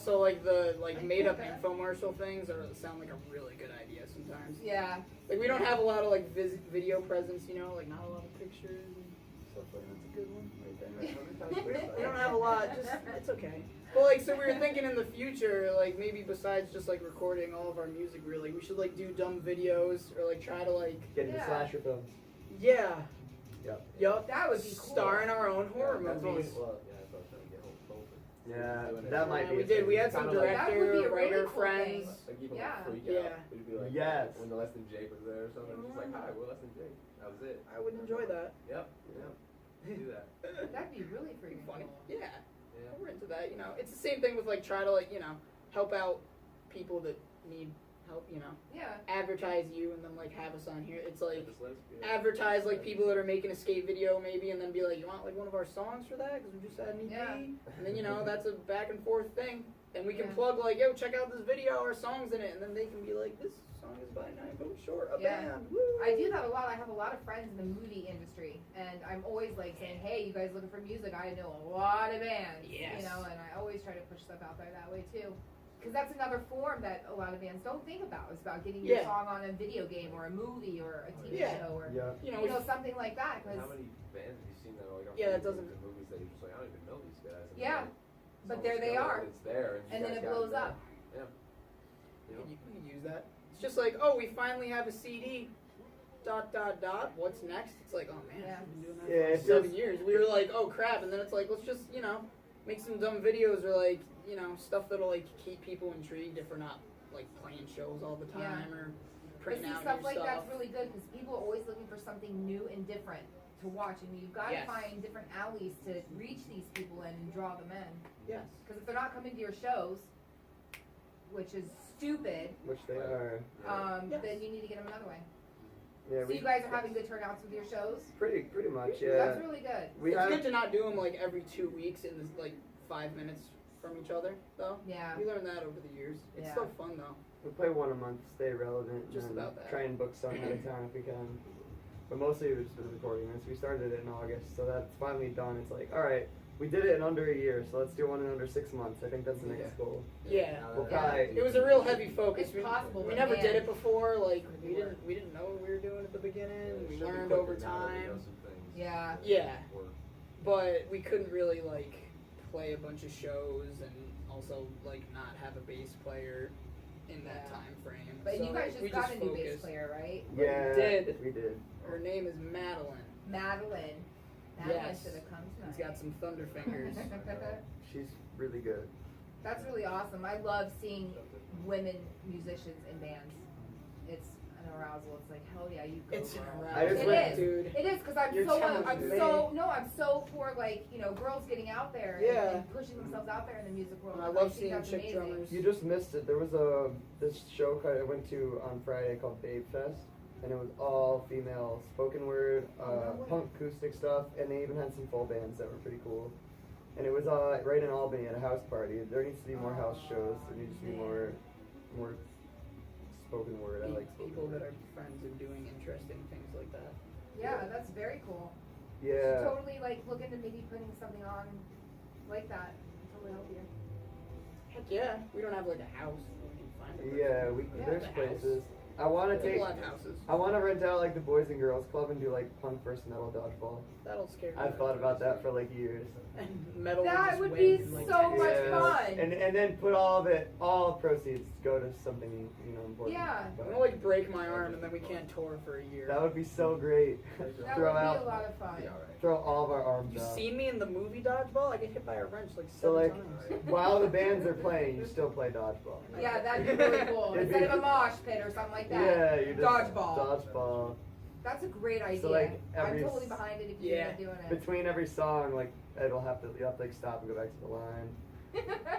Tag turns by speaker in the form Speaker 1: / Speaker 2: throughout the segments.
Speaker 1: So like the made up infomercial things sound like a really good idea sometimes.
Speaker 2: Yeah.
Speaker 1: Like we don't have a lot of like video presence, you know, like not a lot of pictures and stuff like that. That's a good one right there. We don't have a lot, just it's okay. But like so we were thinking in the future, like maybe besides just like recording all of our music really, we should like do dumb videos or like try to like
Speaker 3: get into slasher films.
Speaker 1: Yeah.
Speaker 3: Yup.
Speaker 2: That would be cool.
Speaker 1: Star in our own horror movies.
Speaker 3: Yeah, that might be.
Speaker 1: We did. We had some director,
Speaker 2: like,
Speaker 1: writer
Speaker 2: really cool
Speaker 1: friends.
Speaker 4: Like even
Speaker 2: yeah.
Speaker 4: like freak out. We'd be like,
Speaker 3: yes.
Speaker 4: When the Less Than Jake was there or something, just like, hi, we're Less Than Jake. That was it.
Speaker 1: I would enjoy that.
Speaker 4: Yep. Do that.
Speaker 2: That'd be really freaking
Speaker 1: funny.
Speaker 2: Cool.
Speaker 1: Yeah. We're into that. You know, it's the same thing with like try to like help out people that need help. You know.
Speaker 2: Yeah.
Speaker 1: Advertise you and then like have us on here. It's like advertise like people that are making a skate video maybe and then be like, you want like one of our songs for that because we just had an EP.
Speaker 2: Yeah.
Speaker 1: And then that's a back and forth thing. And we can plug like, yo, check out this video, our song's in it, and then they can be like, this song is by 9 Vote Short, a band. Woo.
Speaker 2: I do that a lot. I have a lot of friends in the movie industry, and I'm always like saying, hey, you guys looking for music? I know a lot of bands,
Speaker 1: yes.
Speaker 2: And I always try to push stuff out there that way too. Because that's another form that a lot of bands don't think about. It's about getting your song on a video game or a movie or a TV show or something like that.
Speaker 4: How many bands have you seen that are like
Speaker 1: that doesn't
Speaker 4: movies that you're just like, I don't even know these guys. And
Speaker 2: but there they are.
Speaker 4: It's there,
Speaker 2: and then it blows up.
Speaker 4: Yeah.
Speaker 1: You can use that. It's just like, oh, we finally have a CD. ... What's next? It's like, oh man, we've been doing that for 7 years. We were like, oh crap, and then it's like, let's just make some dumb videos or like stuff that'll like keep people intrigued if we're not like playing shows all the time or printing out
Speaker 2: stuff
Speaker 1: new
Speaker 2: like
Speaker 1: stuff.
Speaker 2: that's really good because people are always looking for something new and different to watch, and you've got to find different alleys to reach these people in and draw them in.
Speaker 1: Yes.
Speaker 2: Because if they're not coming to your shows, which is stupid,
Speaker 3: which they are,
Speaker 2: then you need to get them another way.
Speaker 3: Yeah,
Speaker 2: so you guys are having good turnouts with your shows?
Speaker 3: Pretty much, yeah.
Speaker 2: That's really good.
Speaker 1: It's good to not do them like every 2 weeks in this like 5 minutes from each other, though.
Speaker 2: Yeah.
Speaker 1: We learned that over the years. It's still fun though.
Speaker 3: We play one a month, stay relevant,
Speaker 1: just
Speaker 3: and
Speaker 1: about that.
Speaker 3: Try and book some at a time if we can. But mostly it was for the recording this. We started it in August, so that's finally done. It's like, all right, we did it in under a year, so let's do one in under 6 months. I think that's the next goal.
Speaker 1: Yeah.
Speaker 3: We'll probably,
Speaker 1: it was a real heavy focus.
Speaker 2: It's possible.
Speaker 1: We never did it before. Like we didn't know what we were doing at the beginning. We learned over time.
Speaker 2: Yeah.
Speaker 1: Yeah. But we couldn't really like play a bunch of shows and also like not have a bass player in that time frame.
Speaker 2: But
Speaker 1: so
Speaker 2: you guys just got a new bass player, right?
Speaker 3: Yeah,
Speaker 1: we did. Her name is Madeline.
Speaker 2: Madeline should have come tonight.
Speaker 1: She's got some thunder fingers.
Speaker 3: She's really good.
Speaker 2: That's really awesome. I love seeing women musicians in bands. It's an arousal. It's like, hell yeah, you go.
Speaker 1: It's an
Speaker 2: arousal.
Speaker 1: Dude.
Speaker 2: It is because I'm so for like girls getting out there and pushing themselves out there in the music world.
Speaker 1: And I love seeing chick drummers.
Speaker 3: You just missed it. There was this show I went to on Friday called Babe Fest, and it was all female spoken word, punk acoustic stuff, and they even had some full bands that were pretty cool. And it was right in Albany at a house party. There needs to be more house shows. There needs to be more spoken word. I like
Speaker 1: people that are friends and doing interesting things like that.
Speaker 2: Yeah, that's very cool.
Speaker 3: Yeah.
Speaker 2: Totally like look into maybe putting something on like that. Totally help you.
Speaker 1: Heck yeah. We don't have like a house. We can find it.
Speaker 3: Yeah, there's places. I want to rent out like the Boys and Girls Club and do like punk versus metal dodgeball.
Speaker 1: That'll scare me.
Speaker 3: I've thought about that for like years.
Speaker 1: And metal
Speaker 2: that would be so much fun.
Speaker 3: And then put all proceeds go to something important.
Speaker 2: Yeah.
Speaker 1: I'm gonna like break my arm and then we can't tour for a year.
Speaker 3: That would be so great.
Speaker 2: That would be a lot of fun.
Speaker 3: Throw all of our arms out.
Speaker 1: You've seen me in the movie Dodgeball? I get hit by a wrench like 7 times.
Speaker 3: While the bands are playing, you still play dodgeball.
Speaker 2: Yeah, that'd be really cool. Instead of a mosh pit or something like that.
Speaker 3: Yeah, you just
Speaker 2: dodgeball. That's a great idea.
Speaker 3: So like
Speaker 2: I'm totally behind it if you end up doing it.
Speaker 3: Between every song, like you'll have to like stop and go back to the line.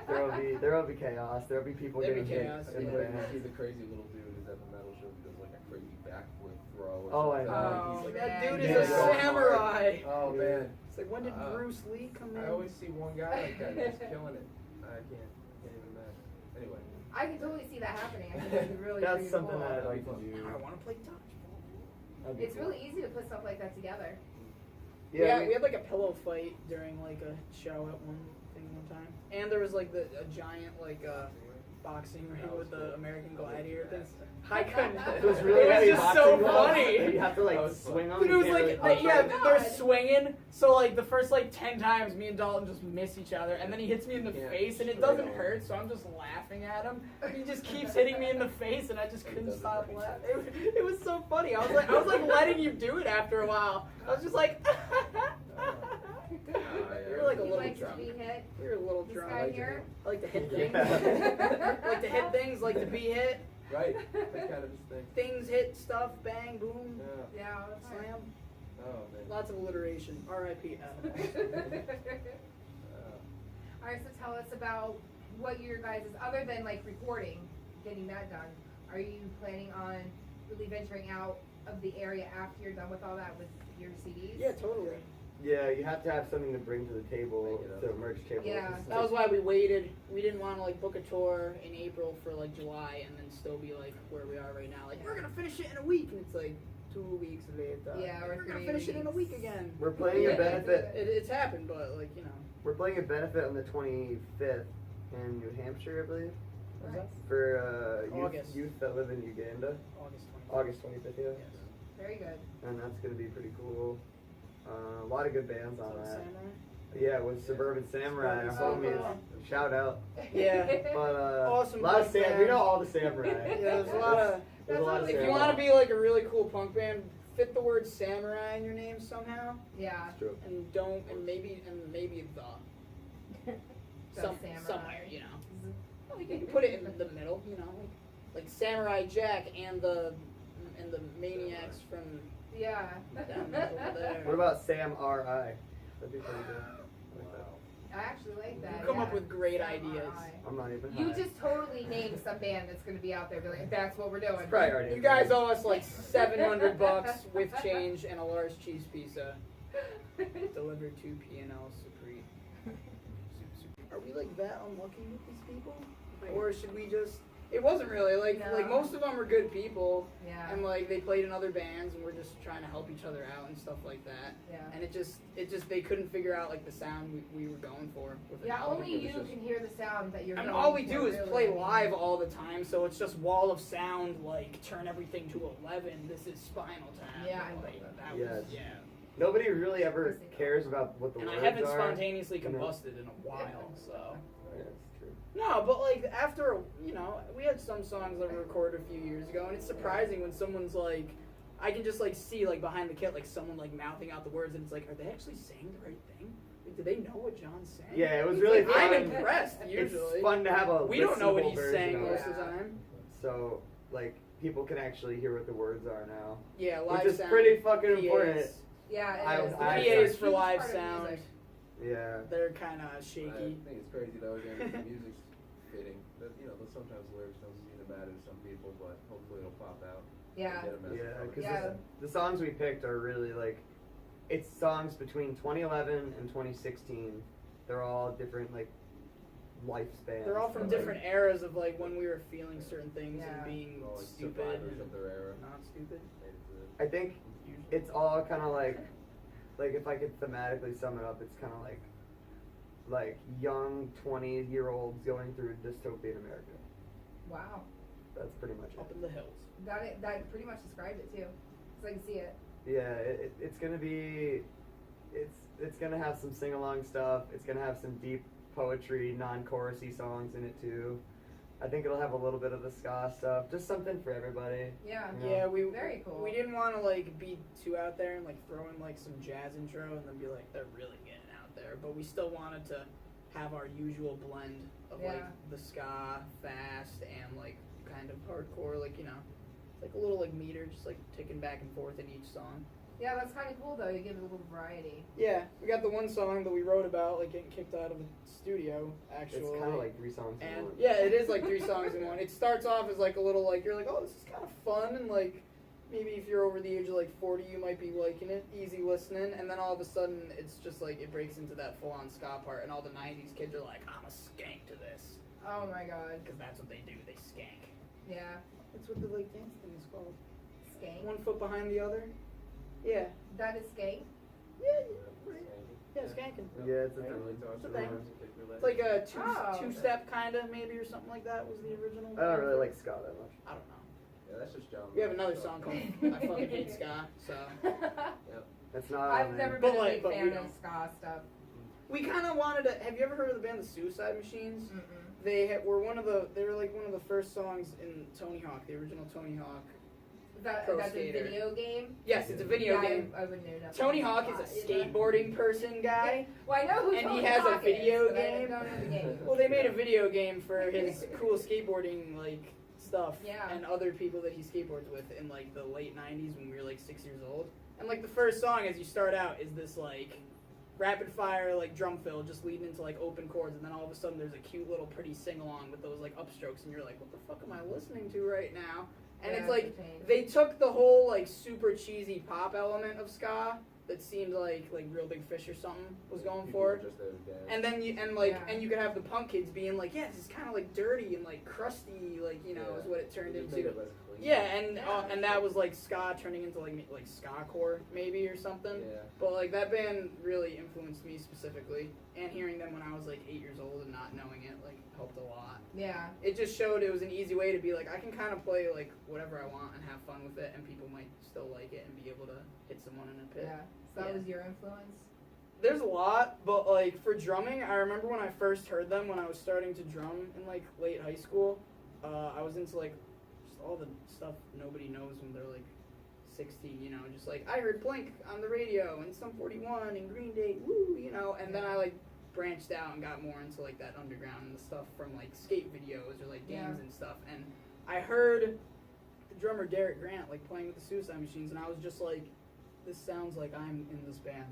Speaker 3: There'll be chaos. There'll be people
Speaker 1: There'll
Speaker 3: getting
Speaker 1: be chaos,
Speaker 3: hit in the
Speaker 4: Like,
Speaker 3: van.
Speaker 4: he's the crazy little dude who's at the metal show who does like a crazy backflip throw. Or
Speaker 3: Oh, I
Speaker 4: something.
Speaker 3: know.
Speaker 4: He's like,
Speaker 1: That dude
Speaker 4: he's
Speaker 1: is a
Speaker 4: so
Speaker 1: samurai.
Speaker 4: hard. Oh man.
Speaker 1: It's like, when did Bruce Lee come in?
Speaker 4: I always see one guy like that who's killing it. I can't even imagine. Anyway.
Speaker 2: I can totally see that happening. I think it's really
Speaker 3: That's
Speaker 2: pretty
Speaker 3: something
Speaker 2: cool.
Speaker 3: that I'd like to do.
Speaker 1: I want to play dodgeball.
Speaker 3: That'd be
Speaker 2: It's
Speaker 3: cool.
Speaker 2: really easy to put stuff like that together.
Speaker 1: Yeah, we had like a pillow fight during like a show at one time, and there was like a giant like boxing ring with the American Gladiator thing. I couldn't.
Speaker 3: It was really
Speaker 1: it
Speaker 3: heavy
Speaker 1: was just
Speaker 3: boxing
Speaker 1: so
Speaker 3: gloves
Speaker 1: funny.
Speaker 3: that you have to like
Speaker 4: That was
Speaker 3: swing on.
Speaker 1: Dude, it was
Speaker 3: you
Speaker 1: like,
Speaker 3: can't,
Speaker 1: yeah,
Speaker 2: God.
Speaker 1: they're swinging, so like the first like 10 times me and Dalton just miss each other, and then he hits me in the
Speaker 4: Yeah,
Speaker 1: face, and it
Speaker 4: straight
Speaker 1: doesn't
Speaker 4: on.
Speaker 1: hurt, so I'm just laughing at him. He just keeps hitting me in the face, and I just couldn't stop laughing. It was so funny. I was like letting you do it after a while. I was just like, you're like a
Speaker 2: He
Speaker 1: little
Speaker 2: likes to
Speaker 1: drunk.
Speaker 2: be hit.
Speaker 1: You're a little
Speaker 2: This
Speaker 1: drunk.
Speaker 2: guy here?
Speaker 1: I like to hit
Speaker 3: Yeah.
Speaker 1: things. Like to hit things, like to be hit.
Speaker 4: Right. That's kind of his thing.
Speaker 1: Things hit stuff, bang, boom,
Speaker 4: Yeah.
Speaker 2: Yeah, all the time.
Speaker 1: slam.
Speaker 4: Oh man.
Speaker 1: Lots of alliteration. R.I.P. Adam.
Speaker 2: Alright, so tell us about what your guys' other than like recording, getting that done, are you planning on really venturing out of the area after you're done with all that with your CDs?
Speaker 1: Yeah, totally.
Speaker 3: Yeah, you have to have something to bring to the table,
Speaker 4: Make it
Speaker 3: to
Speaker 4: up.
Speaker 3: a merch table.
Speaker 2: Yeah.
Speaker 1: That was why we waited. We didn't want to like book a tour in April for like July and then still be like where we are right now. Like we're gonna finish it in a week, and it's like 2 weeks later.
Speaker 2: Yeah, or
Speaker 1: we're gonna
Speaker 2: 3
Speaker 1: finish it in a
Speaker 2: weeks.
Speaker 1: week again.
Speaker 3: We're playing a benefit.
Speaker 1: It's happened, but like you know.
Speaker 3: We're playing a benefit on the 25th in New Hampshire, I believe,
Speaker 1: What's that?
Speaker 3: for
Speaker 1: August.
Speaker 3: youth that live in Uganda.
Speaker 1: August 20th.
Speaker 3: August 25th, yeah.
Speaker 1: Yes.
Speaker 2: Very good.
Speaker 3: And that's gonna be pretty cool. A lot of good bands on
Speaker 1: So,
Speaker 3: that.
Speaker 1: Samurai?
Speaker 3: Yeah, with Suburban Samurai, our
Speaker 1: Suburban
Speaker 3: homies.
Speaker 1: Samurai.
Speaker 3: Shout out.
Speaker 1: Yeah.
Speaker 3: But
Speaker 1: Awesome
Speaker 3: a lot of
Speaker 1: punk
Speaker 3: we
Speaker 1: band.
Speaker 3: know all the samurai.
Speaker 1: Yeah, there's a lot of.
Speaker 3: There's a lot of
Speaker 1: If you
Speaker 3: samurai.
Speaker 1: want to be like a really cool punk band, fit the word samurai in your name somehow,
Speaker 2: Yeah.
Speaker 3: It's true.
Speaker 1: and don't, and maybe the
Speaker 2: Samurai.
Speaker 1: somewhere, you know. Well, you can put it in the middle, you know, like Samurai Jack and the Maniacs from
Speaker 2: Yeah.
Speaker 1: down over there.
Speaker 3: What about Sam R.I.? That'd be pretty good. I like that.
Speaker 2: I actually like that.
Speaker 1: You come up
Speaker 2: yeah.
Speaker 1: with great
Speaker 2: Samurai.
Speaker 1: ideas.
Speaker 3: I'm not even
Speaker 2: You
Speaker 3: high.
Speaker 2: just totally named some band that's going to be out there. Be like, that's what we're doing.
Speaker 3: It's probably already
Speaker 1: You guys owe us like $700 with change and a large cheese pizza delivered to P&L Supreme. Are we like that unlucky with these people, or should we just? It wasn't really like
Speaker 2: No.
Speaker 1: most of them are good people,
Speaker 2: Yeah.
Speaker 1: and like they played in other bands, and we're just trying to help each other out and stuff like that.
Speaker 2: Yeah.
Speaker 1: And it just they couldn't figure out like the sound we were going for with the
Speaker 2: Yeah,
Speaker 1: album.
Speaker 2: only you can hear the sound that you're
Speaker 1: I mean,
Speaker 2: going
Speaker 1: all we
Speaker 2: for,
Speaker 1: do is
Speaker 2: really.
Speaker 1: play live all the time, so it's just wall of sound, like turn everything to 11. This is Spinal Tap.
Speaker 2: Yeah.
Speaker 1: like, that
Speaker 3: Yes.
Speaker 1: was yeah.
Speaker 3: Nobody really ever cares about what the
Speaker 1: And I
Speaker 3: words
Speaker 1: haven't
Speaker 3: are.
Speaker 1: spontaneously
Speaker 3: You know?
Speaker 1: combusted in a while, so.
Speaker 3: Yeah, it's true.
Speaker 1: No, but like after we had some songs that were recorded a few years ago, and it's surprising when someone's like, I can just like see like behind the kit like someone like mouthing out the words, and it's like, are they actually saying the right thing? Like, do they know what John's saying?
Speaker 3: Yeah, it was really
Speaker 1: Like,
Speaker 3: fun.
Speaker 1: I'm impressed. Usually,
Speaker 3: It's fun to have a
Speaker 1: we don't know what
Speaker 3: listenable
Speaker 1: he's
Speaker 3: version
Speaker 1: saying
Speaker 3: of
Speaker 1: most
Speaker 3: it.
Speaker 1: of the time.
Speaker 3: So, like, people can actually hear what the words are now.
Speaker 1: Yeah, live
Speaker 3: Which is
Speaker 1: sound,
Speaker 3: pretty fucking
Speaker 1: PAs.
Speaker 3: important.
Speaker 2: Yeah, it
Speaker 3: I-
Speaker 2: is.
Speaker 3: I-
Speaker 2: It's a
Speaker 1: PAs
Speaker 2: huge
Speaker 1: for live
Speaker 2: part of
Speaker 1: sound.
Speaker 2: music.
Speaker 3: Yeah.
Speaker 1: They're kind of
Speaker 4: I
Speaker 1: shaky.
Speaker 4: think it's crazy though. Again, the music's fitting. But, sometimes the lyrics don't seem to matter to some people, but hopefully it'll pop out.
Speaker 2: Yeah.
Speaker 4: Get a message
Speaker 3: Yeah,
Speaker 4: from it.
Speaker 3: because
Speaker 2: Yeah.
Speaker 3: the songs we picked are really like, it's songs between 2011 and 2016. They're all different like lifespans.
Speaker 1: They're all from
Speaker 3: Like,
Speaker 1: different eras of like when we were feeling certain things
Speaker 2: Yeah.
Speaker 1: and being
Speaker 4: All, like,
Speaker 1: stupid
Speaker 4: survivors
Speaker 1: and
Speaker 4: of their era.
Speaker 1: not stupid.
Speaker 4: Made it to
Speaker 3: I think it's all kind of like if I could thematically sum it up, it's kind of like young 20-year-olds going through dystopian America.
Speaker 2: Wow.
Speaker 3: That's pretty much
Speaker 1: Up
Speaker 3: it.
Speaker 1: in the hills.
Speaker 2: That pretty much described it too. So I can see it.
Speaker 3: Yeah, it's gonna be, it's gonna have some sing-along stuff. It's gonna have some deep poetry, non-chorusy songs in it too. I think it'll have a little bit of the ska stuff, just something for everybody.
Speaker 2: Yeah.
Speaker 3: Yeah.
Speaker 1: Yeah, we
Speaker 2: Very cool.
Speaker 1: We didn't want to like be too out there and like throw in like some jazz intro and then be like they're really getting out there, but we still wanted to have our usual blend of like
Speaker 2: Yeah.
Speaker 1: the ska, fast, and like kind of hardcore, like like a little like meter, just like ticking back and forth in each song.
Speaker 2: Yeah, that's kind of cool though. You give it a little variety.
Speaker 1: Yeah, we got the one song that we wrote about, like getting kicked out of the studio. Actually,
Speaker 3: It's kind of like 3 songs in
Speaker 1: and
Speaker 3: one.
Speaker 1: yeah, it is like 3 songs in one. It starts off as like a little like you're like, oh, this is kind of fun, and like maybe if you're over the age of like 40, you might be liking it, easy listening, and then all of a sudden it's just like it breaks into that full-on ska part, and all the 90s kids are like, I'm a skank to this,
Speaker 2: Oh my god.
Speaker 1: because that's what they do, they skank.
Speaker 2: Yeah.
Speaker 1: That's what the like dance thing is called.
Speaker 2: Skank.
Speaker 1: 1 foot behind the other. Yeah.
Speaker 2: That is skank.
Speaker 1: Yeah, right. Yeah, skanking.
Speaker 3: Yeah, it's a
Speaker 4: Right.
Speaker 3: thing.
Speaker 4: Really talks
Speaker 1: It's a
Speaker 4: about
Speaker 1: thing.
Speaker 4: music, your
Speaker 1: It's like a
Speaker 2: Oh.
Speaker 1: two-step kind of maybe or something like that was the original.
Speaker 3: I don't really like ska that much.
Speaker 1: I don't know.
Speaker 4: Yeah, that's just John.
Speaker 1: We have another song called I Fucking Hate Ska, so.
Speaker 3: That's not.
Speaker 2: I've
Speaker 3: on
Speaker 2: never
Speaker 3: there.
Speaker 2: been
Speaker 1: But,
Speaker 2: a
Speaker 1: like,
Speaker 2: big
Speaker 1: but we
Speaker 2: fan
Speaker 1: don't.
Speaker 2: of ska stuff.
Speaker 1: We kind of wanted to. Have you ever heard of the band the Suicide Machines?
Speaker 2: Mm-mm.
Speaker 1: They were they were like one of the first songs in Tony Hawk, the original Tony Hawk. Pro
Speaker 2: That's
Speaker 1: skater.
Speaker 2: a video game.
Speaker 1: Yes, it's a video
Speaker 2: Yeah,
Speaker 1: game.
Speaker 2: I would know nothing
Speaker 1: Tony
Speaker 2: about
Speaker 1: Hawk is a
Speaker 2: that, you know?
Speaker 1: skateboarding person guy.
Speaker 2: Well, I know who
Speaker 1: And he
Speaker 2: Tony
Speaker 1: has a
Speaker 2: Hawk
Speaker 1: video
Speaker 2: is, but
Speaker 1: game.
Speaker 2: I don't know the game.
Speaker 1: Well, they made a video game for his cool skateboarding like stuff
Speaker 2: Yeah.
Speaker 1: and other people that he skateboards with in like the late '90s when we were like 6 years old. And like the first song as you start out is this like rapid fire like drum fill just leading into like open chords, and then all of a sudden there's a cute little pretty sing along with those like upstrokes, and you're like, what the fuck am I listening to right now? And
Speaker 2: Yeah,
Speaker 1: it's like
Speaker 2: it's a pain.
Speaker 1: they took the whole like super cheesy pop element of ska that seemed like Real Big Fish or something was going
Speaker 4: People
Speaker 1: for.
Speaker 4: were just there to dance.
Speaker 1: And then you
Speaker 2: Yeah.
Speaker 1: and you could have the punk kids being like, yeah, this is kind of like dirty and like crusty, like is what it turned
Speaker 4: They just made
Speaker 1: into.
Speaker 4: it less clean.
Speaker 1: Yeah, and that was like ska turning into like ska core maybe or something.
Speaker 4: Yeah.
Speaker 1: But like that band really influenced me specifically, and hearing them when I was like 8 years old and not knowing it like helped a lot.
Speaker 2: Yeah.
Speaker 1: It just showed it was an easy way to be like I can kind of play like whatever I want and have fun with it, and people might still like it and be able to hit someone in a pit.
Speaker 2: Yeah. So that
Speaker 1: Yeah.
Speaker 2: was your influence?
Speaker 1: There's a lot, but like for drumming, I remember when I first heard them when I was starting to drum in like late high school. I was into like just all the stuff nobody knows when they're like 16, just like I heard Blink on the radio and Sum 41 and Green Day, woo, and then I like branched out and got more into like that underground and the stuff from like skate videos or like games
Speaker 2: Yeah.
Speaker 1: and stuff. And I heard the drummer Derek Grant like playing with the Suicide Machines, and I was just like, this sounds like I'm in this band.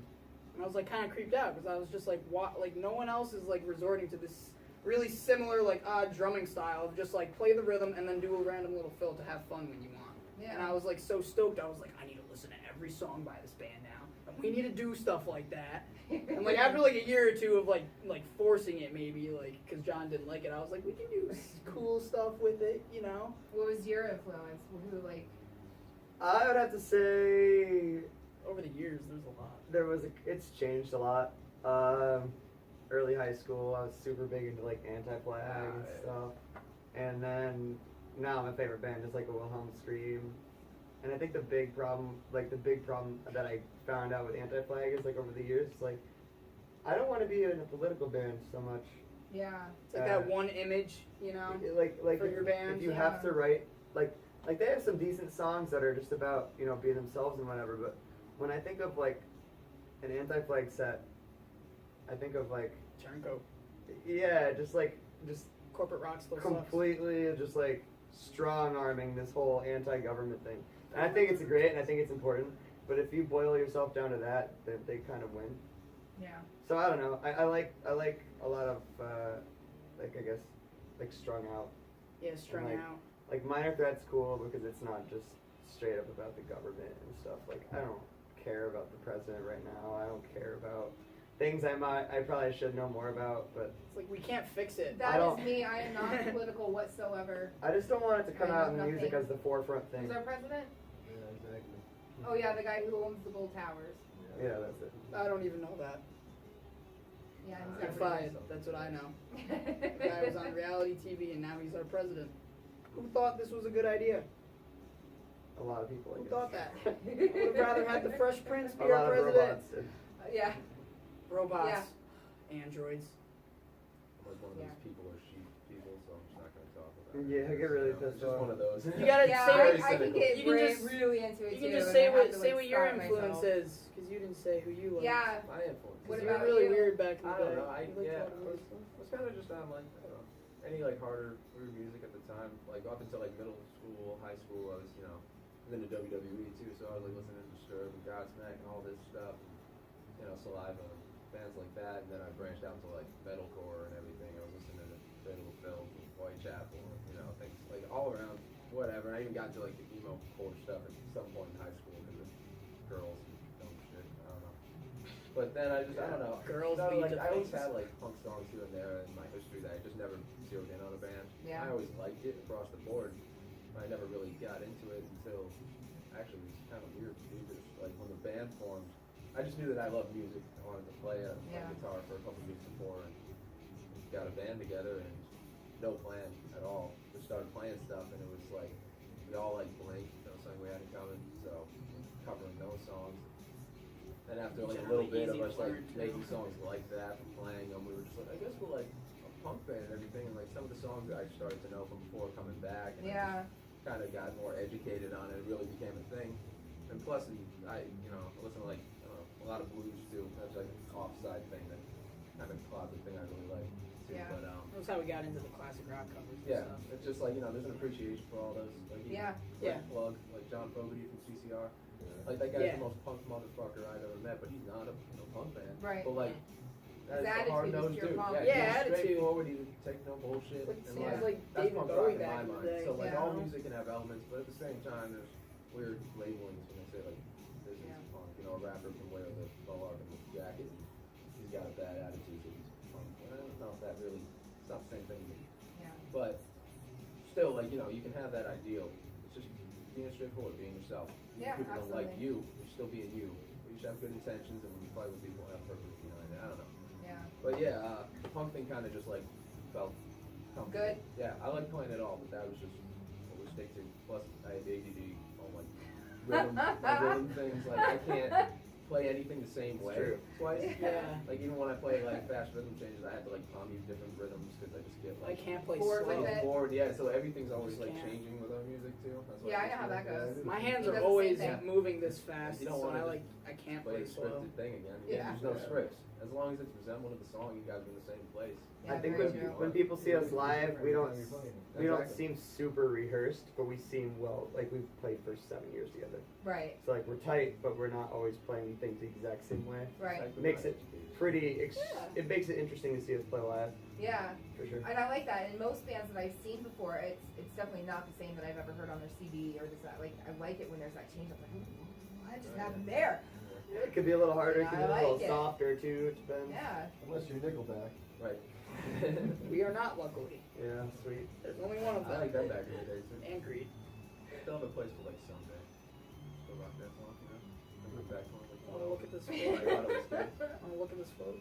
Speaker 1: And I was like kind of creeped out because I was just like, what? Like no one else is like resorting to this really similar like odd drumming style of just like play the rhythm and then do a random little fill to have fun when you want.
Speaker 2: Yeah.
Speaker 1: And I was like so stoked. I was like, I need to listen to every song by this band now. And we need to do stuff like that. And like after like a year or two of like forcing it maybe like because John didn't like it, I was like, we can do cool stuff with it,
Speaker 2: What was your influence? Who like?
Speaker 3: I would have to say
Speaker 1: Over the years, there's a lot.
Speaker 3: it's changed a lot. Early high school, I was super big into like anti-flag and stuff, and then now my favorite band is like a Wilhelm Scream. And I think the big problem that I found out with anti-flag is like over the years, it's like I don't want to be in a political band so much.
Speaker 2: Yeah.
Speaker 1: It's like that one image,
Speaker 3: Like
Speaker 1: for your band,
Speaker 3: if you
Speaker 2: yeah.
Speaker 3: have to write like they have some decent songs that are just about being themselves and whatever. But when I think of like an anti-flag set, I think of like
Speaker 1: Turncoat.
Speaker 3: yeah, just
Speaker 1: Corporate rock still sucks.
Speaker 3: completely just like strong arming this whole anti-government thing. And I think it's great and I think it's important. But if you boil yourself down to that, then they kind of win.
Speaker 2: Yeah.
Speaker 3: So I don't know. I like a lot of like I guess like strung out.
Speaker 1: Yeah, strung
Speaker 3: like-
Speaker 1: out.
Speaker 3: Like Minor Threat's cool because it's not just straight up about the government and stuff. Like I don't care about the president right now. I don't care about things I probably should know more about, but
Speaker 1: It's like we can't fix it.
Speaker 3: I
Speaker 2: That
Speaker 3: don't-
Speaker 2: is me. I am not political whatsoever.
Speaker 3: I just don't want it to come
Speaker 2: I
Speaker 3: out in
Speaker 2: know
Speaker 3: the music
Speaker 2: nothing.
Speaker 3: as the forefront thing.
Speaker 2: Who's our president?
Speaker 4: Yeah, exactly.
Speaker 2: Oh yeah, the guy who owns the gold towers.
Speaker 3: Yeah, that's it.
Speaker 1: I don't even know that.
Speaker 2: Yeah,
Speaker 1: You're
Speaker 2: he's
Speaker 1: fired. That's what I know. The guy was on reality TV and now he's our president. Who thought this was a good idea?
Speaker 3: A lot of people. I
Speaker 1: Who
Speaker 3: guess.
Speaker 1: thought that? I would have rather had the Fresh Prince be
Speaker 3: A
Speaker 1: our
Speaker 3: lot of
Speaker 1: president.
Speaker 3: robots. did.
Speaker 2: Yeah.
Speaker 1: Robots. Androids.
Speaker 4: I'm like one of
Speaker 2: Yeah.
Speaker 4: those people or sheep people, so I'm just not going to talk about it.
Speaker 3: Yeah, I get really
Speaker 4: It's
Speaker 3: pissed
Speaker 4: just
Speaker 3: off.
Speaker 4: one of those.
Speaker 1: You gotta
Speaker 2: Yeah,
Speaker 1: say
Speaker 2: I
Speaker 1: what-
Speaker 2: can get
Speaker 1: You can just-
Speaker 2: really into it
Speaker 1: You
Speaker 2: too.
Speaker 1: can just
Speaker 2: and
Speaker 1: say
Speaker 2: I have
Speaker 1: what
Speaker 2: to,
Speaker 1: say
Speaker 2: like,
Speaker 1: what your
Speaker 2: stop
Speaker 1: influence
Speaker 2: myself.
Speaker 1: is, because you didn't say who you like.
Speaker 2: Yeah.
Speaker 4: My influence.
Speaker 2: What
Speaker 1: You
Speaker 2: about
Speaker 1: were really
Speaker 2: you?
Speaker 1: weird back in the
Speaker 4: I
Speaker 1: day.
Speaker 4: don't know.
Speaker 1: You liked a lot of weird stuff.
Speaker 4: I was kind of just on like I don't know any like harder weird music at the time. Like up until like middle school, high school, I was was into WWE too, so I was like listening to Disturbed and Godsmack and all this stuff, you know, Saliva, bands like that, and then I branched out into like metalcore and everything. I was listening to Fatal Filth and Whitechapel, you know, things like all around, whatever. I even got to like the emo core stuff at some point in high school because of girls and dumb shit. I don't know. But then I don't know.
Speaker 1: Girls
Speaker 4: so,
Speaker 1: lead
Speaker 4: like,
Speaker 1: to
Speaker 4: I always
Speaker 1: things.
Speaker 4: had like punk songs here and there in my history that I just never zeroed in on a band.
Speaker 2: Yeah.
Speaker 4: I always liked it across the board, but I never really got into it until actually it was kind of weird to do this. Like when the band formed, I just knew that I loved music. I wanted to play a guitar for a couple of weeks before, and got a band together and no plan at all. Just started playing stuff, and it was like we all like Blink, that was something we had in common. So covering those songs. And after like a little bit of us like making songs like that and playing them, we were just like, I guess we're like a punk band and everything. And like some of the songs that I started to know from before coming back, and I just kind of got more educated on it. It really became a thing. And plus, I listen to like a lot of blues too. That's like an offside thing, that kind of closet thing I really like too.
Speaker 2: Yeah.
Speaker 4: But
Speaker 1: That's how we got into the classic rock covers and
Speaker 4: yeah,
Speaker 1: stuff.
Speaker 4: it's just like there's an appreciation for all those. Like Plug, like John Fogerty from CCR. Like that guy's the most punk motherfucker I've ever met, but he's not a punk band.
Speaker 2: Right.
Speaker 4: But like,
Speaker 2: His
Speaker 4: that's a
Speaker 2: attitude
Speaker 4: hard
Speaker 2: is
Speaker 4: nosed
Speaker 2: pure
Speaker 4: dude.
Speaker 2: punk.
Speaker 1: Yeah,
Speaker 4: he's
Speaker 1: attitude.
Speaker 4: straightforward. He didn't take no bullshit.
Speaker 1: Like,
Speaker 4: And
Speaker 1: sounds like
Speaker 4: that's
Speaker 1: David
Speaker 4: punk
Speaker 1: Bowie
Speaker 4: rock in
Speaker 1: back
Speaker 4: my
Speaker 1: in the
Speaker 4: mind.
Speaker 1: day.
Speaker 4: So like
Speaker 2: Yeah.
Speaker 4: all music can have elements, but at the same time, there's weird labelings when they say like this is punk. You know, a rapper can wear the mohawk and the jacket, and he's got a bad attitude, so he's punk. And I don't know if that really. It's not the same thing to me.
Speaker 2: Yeah.
Speaker 4: But still, like, you can have that ideal. It's just being straightforward, being yourself.
Speaker 2: Yeah,
Speaker 4: People don't like
Speaker 2: absolutely.
Speaker 4: you're still being you. You should have good intentions, and when you fight with people, have purpose behind it. I don't know.
Speaker 2: Yeah.
Speaker 4: But yeah, the punk thing kind of just like felt comfortable.
Speaker 2: Good.
Speaker 4: Yeah, I like playing it all, but that was just what we stick to. Plus, I have ADD. Oh my rhythm things. Like I can't play anything the same way
Speaker 3: true.
Speaker 4: twice.
Speaker 1: Yeah.
Speaker 4: Like even when I play like fast rhythm changes, I have to like palm use different rhythms because I just get
Speaker 1: I
Speaker 4: like
Speaker 1: can't play
Speaker 2: Bored
Speaker 1: slow.
Speaker 2: with it.
Speaker 4: bored. Yeah, so everything's always
Speaker 1: Just
Speaker 4: like
Speaker 1: can't.
Speaker 4: changing with our music too. That's why
Speaker 2: Yeah, I
Speaker 4: it's
Speaker 2: know how that
Speaker 4: really
Speaker 2: goes.
Speaker 4: good.
Speaker 1: My hands
Speaker 2: He
Speaker 1: are
Speaker 2: does the
Speaker 1: always
Speaker 2: same thing.
Speaker 1: moving this fast,
Speaker 4: You don't
Speaker 1: so
Speaker 4: wanna
Speaker 1: I can't
Speaker 4: play
Speaker 1: play
Speaker 4: the
Speaker 1: slow.
Speaker 4: scripted thing again.
Speaker 2: Yeah.
Speaker 4: There's no scripts. As long as it's resembling of the song, you guys are in the same place.
Speaker 2: Yeah,
Speaker 3: I think
Speaker 2: very
Speaker 3: when,
Speaker 2: true.
Speaker 3: when people see us live, we don't
Speaker 4: Exactly.
Speaker 3: seem super rehearsed, but we seem like we've played for 7 years together.
Speaker 2: Right.
Speaker 3: So like we're tight, but we're not always playing things the exact same way.
Speaker 2: Right.
Speaker 4: Exactly
Speaker 3: Makes
Speaker 4: right.
Speaker 3: it pretty.
Speaker 1: Yeah.
Speaker 3: It makes it interesting to see us play live
Speaker 2: Yeah.
Speaker 3: for sure.
Speaker 2: And I like that. And most bands that I've seen before, it's definitely not the same that I've ever heard on their CD or this that. Like I like it when there's that change. I'm like, what just happened there?
Speaker 3: It could be a little harder, it
Speaker 2: Yeah,
Speaker 3: could be a
Speaker 2: I
Speaker 3: little
Speaker 2: like it.
Speaker 3: softer too. It depends.
Speaker 2: Yeah.
Speaker 5: Unless you're Nickelback.
Speaker 4: Right.
Speaker 1: We are not, luckily.
Speaker 3: Yeah, sweet.
Speaker 1: There's only one of
Speaker 4: I
Speaker 1: them.
Speaker 4: like them back in the day too.
Speaker 1: And Creed.
Speaker 4: Still have a place for like someday. Go rock that song, you know? I went back home like,
Speaker 1: I want to look at this
Speaker 4: I thought it was
Speaker 1: photo.
Speaker 4: good.
Speaker 1: I want to look at this photo.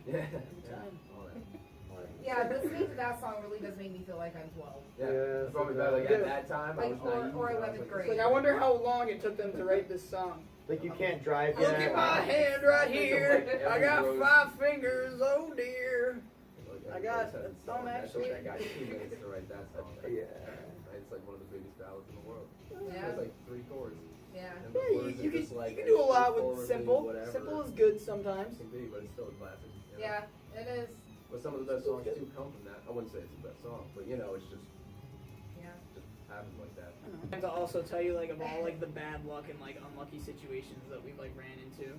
Speaker 4: Yeah.
Speaker 1: time.
Speaker 4: All that.
Speaker 2: Yeah, listening to that song really does make me feel like I'm 12.
Speaker 4: Yeah.
Speaker 3: Yeah,
Speaker 4: Probably
Speaker 3: so
Speaker 4: better. Like
Speaker 3: that-
Speaker 4: at that time, I
Speaker 2: Like,
Speaker 4: was naive.
Speaker 2: or
Speaker 4: and I was
Speaker 2: 11th
Speaker 4: like,
Speaker 2: grade.
Speaker 1: Like, I wonder how long it took them to write this song.
Speaker 3: Like you can't drive
Speaker 1: Look
Speaker 3: yet.
Speaker 1: at my hand right
Speaker 4: Think of,
Speaker 1: here.
Speaker 4: like,
Speaker 1: I
Speaker 4: every
Speaker 1: got
Speaker 4: rose.
Speaker 1: 5 fingers. Oh dear.
Speaker 4: Like,
Speaker 1: I got
Speaker 4: everybody said
Speaker 1: a
Speaker 4: it's
Speaker 1: thumb
Speaker 4: song. That
Speaker 1: actually.
Speaker 4: shit, I got 2 minutes to write that song.
Speaker 3: Yeah.
Speaker 4: It's like one of the biggest ballads in the world.
Speaker 2: Yeah.
Speaker 4: It's like 3 chords.
Speaker 2: Yeah.
Speaker 4: And the
Speaker 1: Yeah,
Speaker 4: words
Speaker 1: you
Speaker 4: are
Speaker 1: can
Speaker 4: just like
Speaker 1: you can do a lot
Speaker 4: straightforwardly
Speaker 1: with simple.
Speaker 4: whatever
Speaker 1: Simple is good sometimes.
Speaker 4: it can be, but it's still a classic. You know?
Speaker 2: Yeah, it is.
Speaker 4: But some of the best songs too come from that. I wouldn't say it's the best song, but you know, it's just
Speaker 2: Yeah.
Speaker 4: happens like that.
Speaker 1: And to also tell you like of all like the bad luck and like unlucky situations that we've like ran into.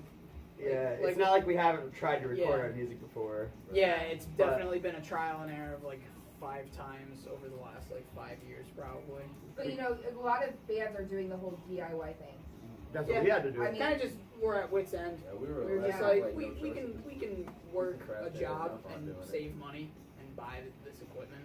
Speaker 3: Yeah,
Speaker 1: Like-
Speaker 3: it's not like we haven't tried to record
Speaker 1: Yeah.
Speaker 3: our music before.
Speaker 1: Yeah, it's
Speaker 3: But-
Speaker 1: definitely been a trial and error of like 5 times over the last like 5 years probably.
Speaker 2: But you know, a lot of bands are doing the whole DIY thing.
Speaker 3: That's
Speaker 1: Yeah.
Speaker 3: what we had to do.
Speaker 2: I mean-
Speaker 1: Kind of just we're at wit's end.
Speaker 4: Yeah, we
Speaker 1: We
Speaker 4: were
Speaker 1: were just
Speaker 2: Yeah.
Speaker 1: like
Speaker 4: no
Speaker 1: we
Speaker 4: choices.
Speaker 1: can work
Speaker 4: Crash
Speaker 1: a
Speaker 4: days,
Speaker 1: job
Speaker 4: have fun
Speaker 1: and
Speaker 4: doing it.
Speaker 1: save money and buy this equipment.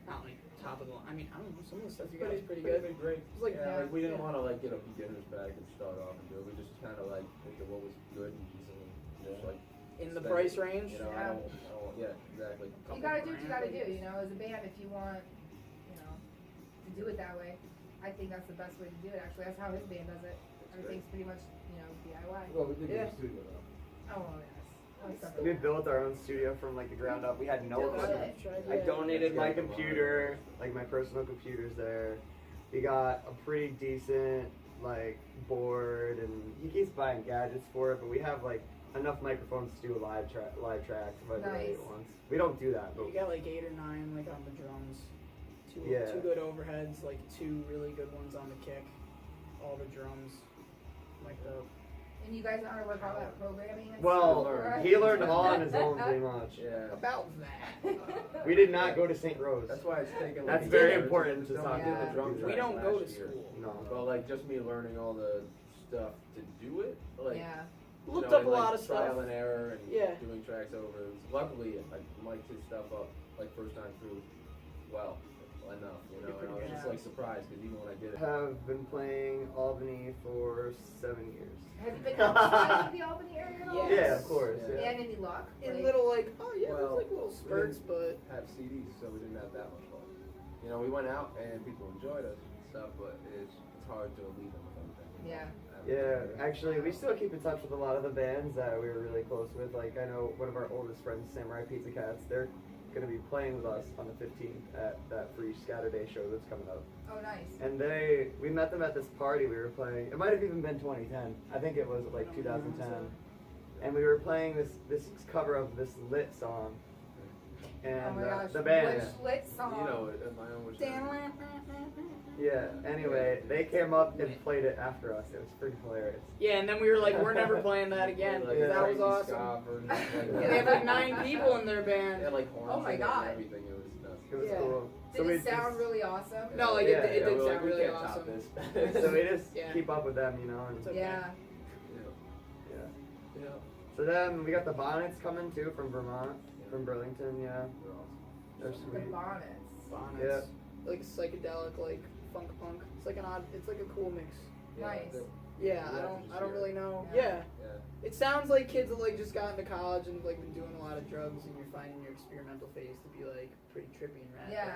Speaker 1: Not like top of the line. I mean, I don't know. Some of the stuff you got is pretty good.
Speaker 4: Great.
Speaker 1: It's like,
Speaker 4: yeah, like we didn't
Speaker 1: yeah.
Speaker 4: want to like get a beginner's pack and start off and do it. We just kind of like think of what was good and decent, and just like
Speaker 1: In the
Speaker 4: spend
Speaker 1: price
Speaker 4: it.
Speaker 1: range.
Speaker 4: You know,
Speaker 2: Yeah.
Speaker 4: I don't. Yeah, exactly.
Speaker 2: You gotta do what you gotta do, you know, as a band, if you want, you know, to do it that way. I think that's the best way to do it, actually. That's how his band does it. Everything's pretty much, you know, DIY.
Speaker 5: Well, we did
Speaker 1: Yeah.
Speaker 5: in the studio though.
Speaker 2: Oh, well, yes. Oh, something.
Speaker 3: We built our own studio from like the ground up. We had no
Speaker 2: Built
Speaker 3: equipment.
Speaker 2: it.
Speaker 3: I donated my computer, like my personal computer's there. We got a pretty decent like board, and he keeps buying gadgets for it. But we have like enough microphones to do a live tracks if I really
Speaker 2: Nice.
Speaker 3: once. We don't do that, but
Speaker 1: You got like 8 or 9 like on the drums. Two
Speaker 3: Yeah.
Speaker 1: good overheads, like 2 really good ones on the kick. all the drums mic'd up.
Speaker 2: And you guys know how to work all that programming and
Speaker 3: Well,
Speaker 2: stuff?
Speaker 3: he learned all on his own pretty much.
Speaker 4: Yeah.
Speaker 1: About that.
Speaker 3: We did not go to St. Rose.
Speaker 4: That's why it's taken.
Speaker 3: That's
Speaker 4: like,
Speaker 3: very
Speaker 4: years.
Speaker 3: important to
Speaker 4: Don't
Speaker 3: talk
Speaker 4: do
Speaker 2: about.
Speaker 4: the drum
Speaker 1: We
Speaker 4: tracks
Speaker 1: don't go to
Speaker 4: last year.
Speaker 1: school.
Speaker 3: No.
Speaker 4: But like just me learning all the stuff to do it, like
Speaker 2: Yeah.
Speaker 1: Looked
Speaker 4: you know,
Speaker 1: up a
Speaker 4: like,
Speaker 1: lot of stuff.
Speaker 4: trial and error and
Speaker 1: Yeah.
Speaker 4: doing tracks over. It was, luckily, I mic'd his stuff up like first time through, well enough, you know. And I was just like surprised because even when I did it,
Speaker 3: Have been playing Albany for 7 years.
Speaker 2: Have you been outside of the Albany area at all?
Speaker 1: Yes.
Speaker 3: Yeah, of course.
Speaker 4: Yeah.
Speaker 3: Yeah.
Speaker 2: And any luck?
Speaker 1: In
Speaker 2: Like-
Speaker 1: little like, oh yeah,
Speaker 4: Well,
Speaker 1: there's like little spurts, but
Speaker 4: have CDs, so we didn't have that much fun. You know, we went out and people enjoyed us and stuff, but it's hard to leave them with everything.
Speaker 2: Yeah.
Speaker 3: Yeah, actually, we still keep in touch with a lot of the bands that we were really close with. Like, I know one of our oldest friends, Samurai Pizza Cats, they're going to be playing with us on the 15th at that free Scatter Day show that's coming up.
Speaker 2: Oh, nice.
Speaker 3: And we met them at this party we were playing. It might have even been 2010. I think it was like 2010. And we were playing this cover of this Lit song. And
Speaker 2: Oh my gosh.
Speaker 3: the band.
Speaker 2: Which lit song?
Speaker 4: You know, at my own wish.
Speaker 3: Yeah, anyway, they came up and played it after us. It was freaking hilarious.
Speaker 1: yeah, and then we were like, we're never playing that again.
Speaker 4: Like,
Speaker 3: Yeah.
Speaker 1: That was
Speaker 4: crazy
Speaker 1: awesome.
Speaker 4: ska version,
Speaker 1: Yeah, they have like 9 people in their
Speaker 4: They
Speaker 1: band.
Speaker 4: had like horns
Speaker 2: Oh my
Speaker 4: in it and
Speaker 2: God.
Speaker 4: everything. It was nuts.
Speaker 3: It was
Speaker 1: Yeah.
Speaker 3: cool.
Speaker 2: Did
Speaker 3: we
Speaker 2: it sound
Speaker 3: just-
Speaker 2: really awesome?
Speaker 1: No, like
Speaker 3: Yeah,
Speaker 1: it did
Speaker 4: we're like,
Speaker 1: sound
Speaker 4: we
Speaker 1: really
Speaker 4: can't top
Speaker 1: awesome.
Speaker 4: this.
Speaker 3: So we just
Speaker 1: Yeah.
Speaker 3: keep up with them, you know. And,
Speaker 1: It's okay.
Speaker 2: Yeah.
Speaker 3: yeah.
Speaker 4: Yeah.
Speaker 3: So then we got the Bonnets coming too from Vermont, from Burlington. Yeah,
Speaker 4: They're awesome.
Speaker 3: they're
Speaker 2: The
Speaker 3: sweet.
Speaker 2: bonnets.
Speaker 1: Bonnets. Like psychedelic, like funk punk. It's like it's like a cool mix.
Speaker 2: Nice.
Speaker 4: they're-
Speaker 1: Yeah,
Speaker 4: Yeah,
Speaker 1: I don't really know.
Speaker 2: Yeah.
Speaker 1: Yeah.
Speaker 4: Yeah.
Speaker 1: It sounds like kids that like just got into college and like been doing a lot of drugs and you're finding your experimental phase to be like pretty trippy and rad.
Speaker 2: Yeah.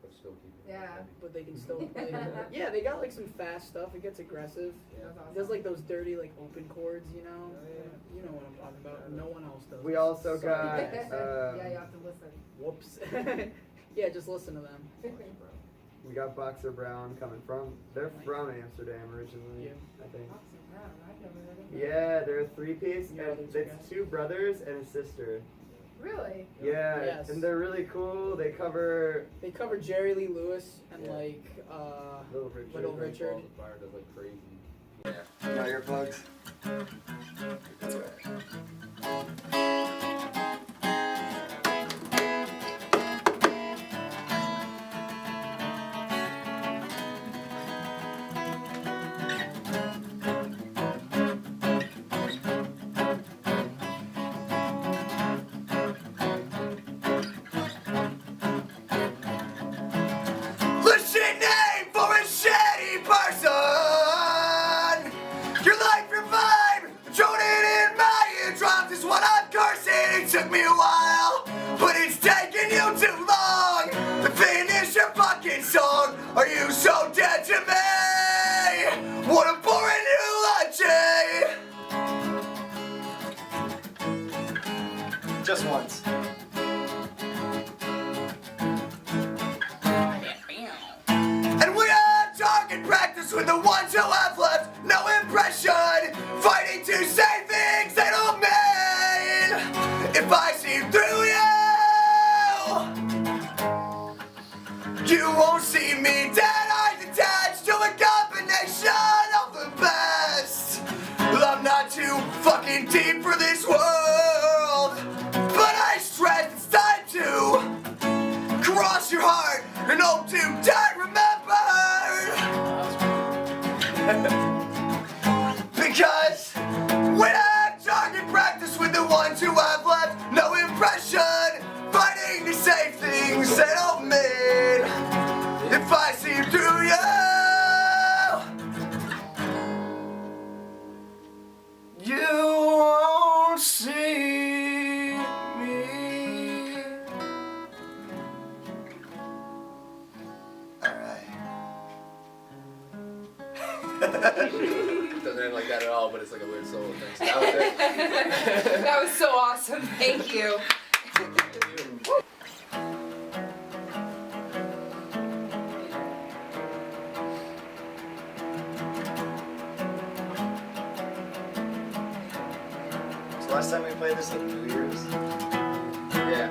Speaker 4: But still keeping it
Speaker 2: Yeah.
Speaker 4: heavy.
Speaker 1: But they can still play. Yeah, they got like some fast stuff. It gets aggressive.
Speaker 4: Yeah.
Speaker 2: That's awesome.
Speaker 1: It does like those dirty like open chords, you know?
Speaker 4: Oh, yeah.
Speaker 1: You know what I'm talking about. No one else does.
Speaker 3: We also
Speaker 1: Sorry,
Speaker 3: got,
Speaker 1: guys.
Speaker 2: Yeah, you have to listen.
Speaker 1: Whoops. Yeah, just listen to them.
Speaker 3: We got Boxer Brown coming from. They're from Amsterdam originally,
Speaker 1: Yeah.
Speaker 3: I think.
Speaker 2: Awesome. Yeah, I've never heard of them.
Speaker 3: Yeah, they're a 3-piece,
Speaker 1: Yeah,
Speaker 3: and
Speaker 1: those
Speaker 3: it's
Speaker 1: guys.
Speaker 3: 2 brothers and a sister.
Speaker 2: Really?
Speaker 3: Yeah,
Speaker 1: Yes.
Speaker 3: and they're really cool. They cover
Speaker 1: They cover Jerry Lee Lewis and
Speaker 4: Yeah.
Speaker 1: like
Speaker 3: Little Richard.
Speaker 1: Little Richard.
Speaker 4: Balls of Fire does like crazy. Yeah.
Speaker 3: No earplugs. That's right. The shit name for a shitty person. Your life, your vibe, droning in my eardrums is what I'm cursing. It took me a while, but it's taken you too long to finish your fucking song. Are you so dead to me? What a boring eulogy. Just once. And we are target practice with the ones who have left no impression, fighting to say things they don't mean. If I see through you, you won't see me dead eyes attached to a combination of the best. Well, I'm not too fucking deep for this world, but I stress it's time to cross your heart and hope to die remembered. Because when I target practice with the ones who have left no impression, fighting to say things they don't mean. If I see through you, you won't see me. Alright.
Speaker 4: Doesn't end like that at all, but it's like a weird solo thing. So that was it.
Speaker 2: That was so awesome. Thank you.
Speaker 3: So last time we played this at New Year's.
Speaker 4: Yeah.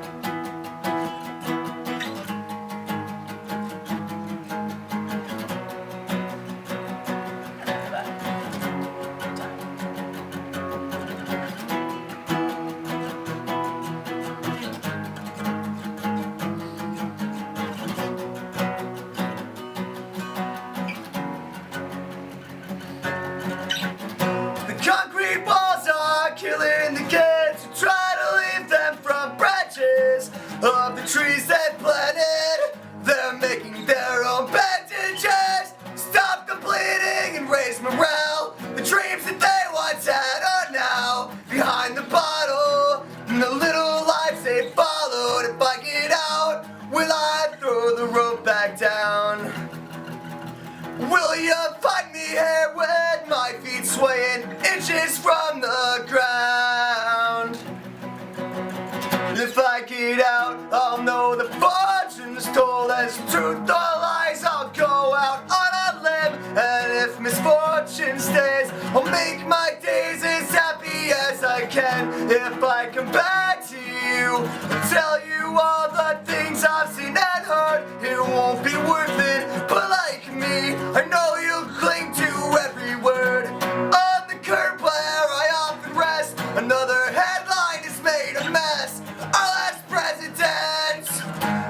Speaker 3: reset planet. They're making their own bandages. Stop the bleeding and raise morale. The dreams that they once had are now behind the bottle. And the little lives they followed. If I get out, will I throw the rope back down? Will you find me here with my feet swaying inches from the ground? If I get out, I'll know the fortune's told as truth or lies. I'll go out on a limb, and if misfortune stays, I'll make my days as happy as I can. If I come back to you and tell you all the things I've seen and heard, it won't be worth it. But like me, I know you'll cling to every word. On the curb where I often rest, another headline has made a mess. Our last president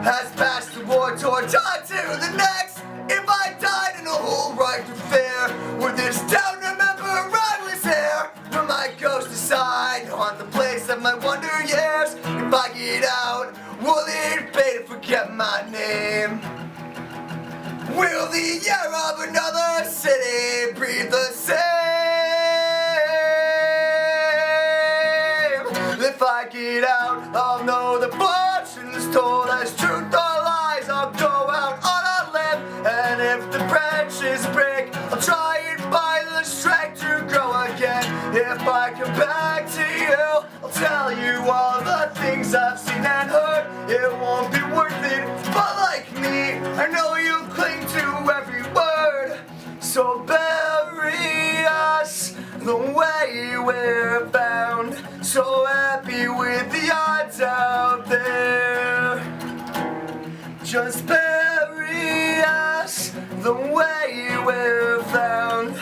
Speaker 3: has passed the war torch on to the next. If I died in a whole right affair, would this town remember I was there? Will my ghost decide to haunt the place of my wonder years? If I get out, will it fade to forget my name? Will the air of another city breathe the same? If I get out, I'll know the fortune's told as truth or lies. I'll go out on a limb, and if the branches break, I'll try and find the strength to grow again. If I come back to you, I'll tell you all the things I've seen and heard. It won't be worth it, but like me, I know you cling to every word. So bury us the way we're found. So happy with the odds out there. Just bury us the way we're found.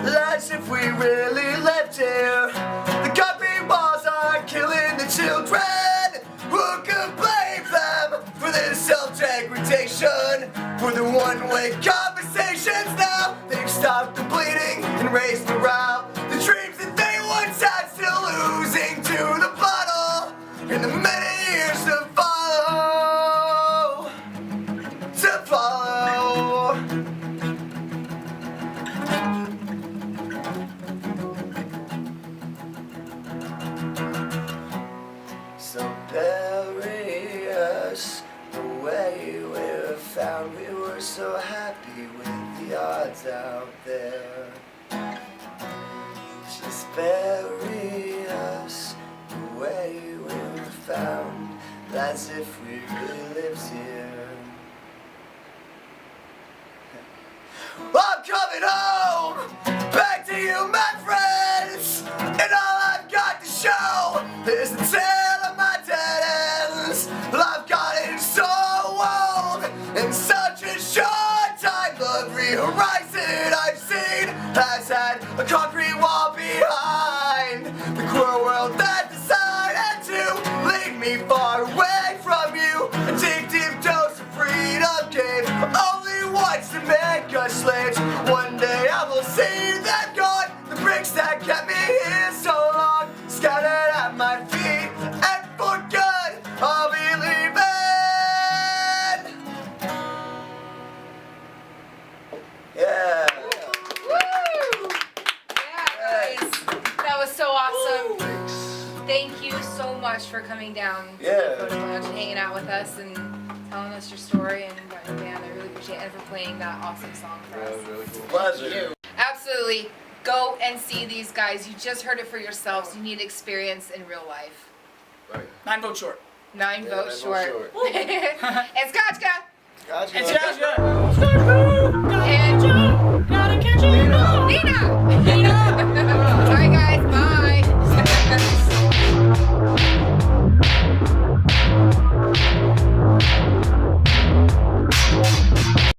Speaker 3: As if we really lived here. The concrete walls are killing the children. Who could blame them for this self-degradation? For the one-way conversations now. They've stopped the bleeding and raised morale. The dreams that they once had still losing to the bottle. In the many years to follow. To follow. So bury us the way we're found. We were so happy with the odds out there. Just bury us the way we're found, as if we really lived here. I'm coming home, back to you, my friends, and all I've got to show is the tale of my dead ends. Well, I've gotten so old in such a short time. Every horizon I've seen has had a concrete wall behind. The cruel world that decided to lead me far away from you. Addictive dose of freedom gave only once to make us slaves. One day I will see them gone. The bricks that kept me here so long, scattered at my feet, and for good I'll be leaving. Yeah.
Speaker 2: Woo! Yeah, guys. That was so awesome. Thank you so much for coming down to the Photo Lounge and hanging out with us and telling us your story and about your band. I really appreciate it, and for playing that awesome song for us.
Speaker 4: Really cool.
Speaker 3: Pleasure.
Speaker 2: Absolutely. Go and see these guys. You just heard it for yourselves. You need experience in real life.
Speaker 4: Right.
Speaker 1: 9 votes short.
Speaker 2: 9 votes short. It's Gotcha.
Speaker 3: Gotcha.
Speaker 1: It's Joshua.